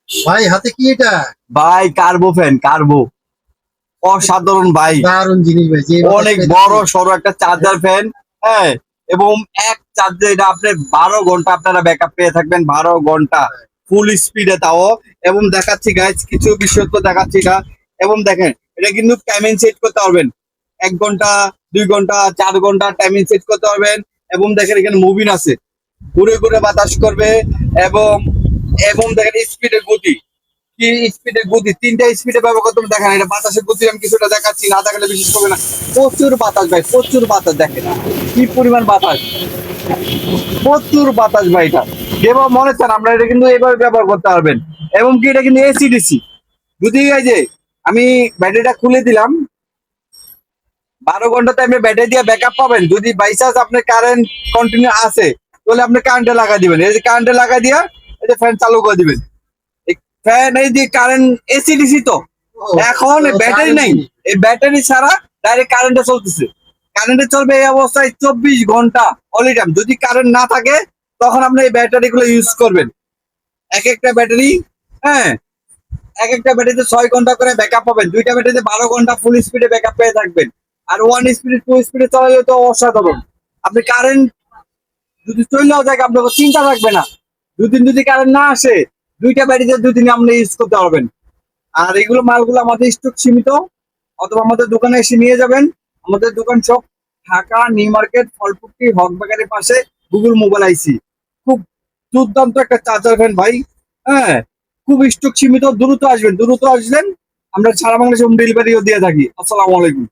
ভাই হাতে কি এটা? ভাই কার্বো ফ্যান, কার্বো, অসাধারণ ভাই। দারুণ জিনিস ভাই, যে অনেক বড় সড়ো একটা চার্জার ফ্যান। হ্যাঁ, এবং এক চার্জে এটা আপনি 12 ঘন্টা আপনারা ব্যাকআপ পেয়ে থাকবেন, 12 ঘন্টা ফুল স্পিডে তাও। এবং দেখাচ্ছি গাইজ, কিছু বিষয় তো দেখাচ্ছি না। এবং দেখেন, এটা কিন্তু টাইমিং সেট করতে পারবেন, 1 ঘন্টা, 2 ঘন্টা, 4 ঘন্টা টাইমিং সেট করতে পারবেন। এবং দেখেন এখানে মুভিন আছে, ঘুরে ঘুরে বাতাস করবে। এবং এবং দেখেন স্পিডের গতি, কি স্পিডে গতি, 3টা স্পিডে ব্যবহার করতে হবে। দেখেন এটা বাতাসের গতি আমি কিছুটা দেখাচ্ছি, না দেখালে বিশেষ করবে না। প্রচুর বাতাস ভাই, প্রচুর বাতাস। দেখেন কি পরিমাণ বাতাস, প্রচুর বাতাস ভাই। এটা যেভাবে মনে চান আমরা এটা কিন্তু এইভাবে ব্যবহার করতে পারবেন। এবং কি এটা কিন্তু এসি ডিসি। যদি এই যে আমি ব্যাটারিটা খুলে দিলাম, 12 ঘন্টাতে আপনি ব্যাটারি দিয়ে ব্যাকআপ পাবেন। যদি বাই চান্স আপনার কারেন্ট কন্টিনিউ আছে, তাহলে আপনি কারেন্টে লাগাই দিবেন। এই যে কারেন্টে লাগাই দিয়া এই যে ফ্যান চালু করে দিবেন। ফ্যান এই যে কারেন্ট, এসি ডিসি তো। এখন ব্যাটারি নাই, এই ব্যাটারি ছাড়া ডাইরেক্ট কারেন্টে চলতেছে। কারেন্টে চলবে এই অবস্থায় 24 ঘন্টা অল টাইম। যদি কারেন্ট না থাকে তখন আপনি এই ব্যাটারি গুলো ইউজ করবেন। এক একটা ব্যাটারি, হ্যাঁ, এক একটা ব্যাটারিতে 6 ঘন্টা করে ব্যাকআপ পাবেন। দুইটা ব্যাটারিতে 12 ঘন্টা ফুল স্পিডে ব্যাকআপ পেয়ে থাকবেন। আর 1 স্পিড 2 স্পিডে চালালে তো অসাধারণ। আপনি কারেন্ট যদি চলেও যায় আপনার চিন্তা থাকবে না। দুদিন যদি কারেন্ট না আসে, দুইটা ব্যাটারিতে 2 দিন আপনি ইউজ করতে পারবেন। আর এগুলো মালগুলো আমাদের স্টক সীমিত, অথবা আমাদের দোকানে এসে নিয়ে যাবেন। আমাদের দোকান সব ঢাকা নিউ মার্কেট, ফলপুটি হকবাজারের পাশে, গুগল মোবাইল আইসি। খুব দুর্দান্ত একটা চার্জার ফ্যান ভাই। হ্যাঁ, খুব স্টক সীমিত, দ্রুত আসবেন, দ্রুত আসলেন। আমরা সারা বাংলাদেশে হোম ডেলিভারিও দিয়ে থাকি। আসসালামু আলাইকুম।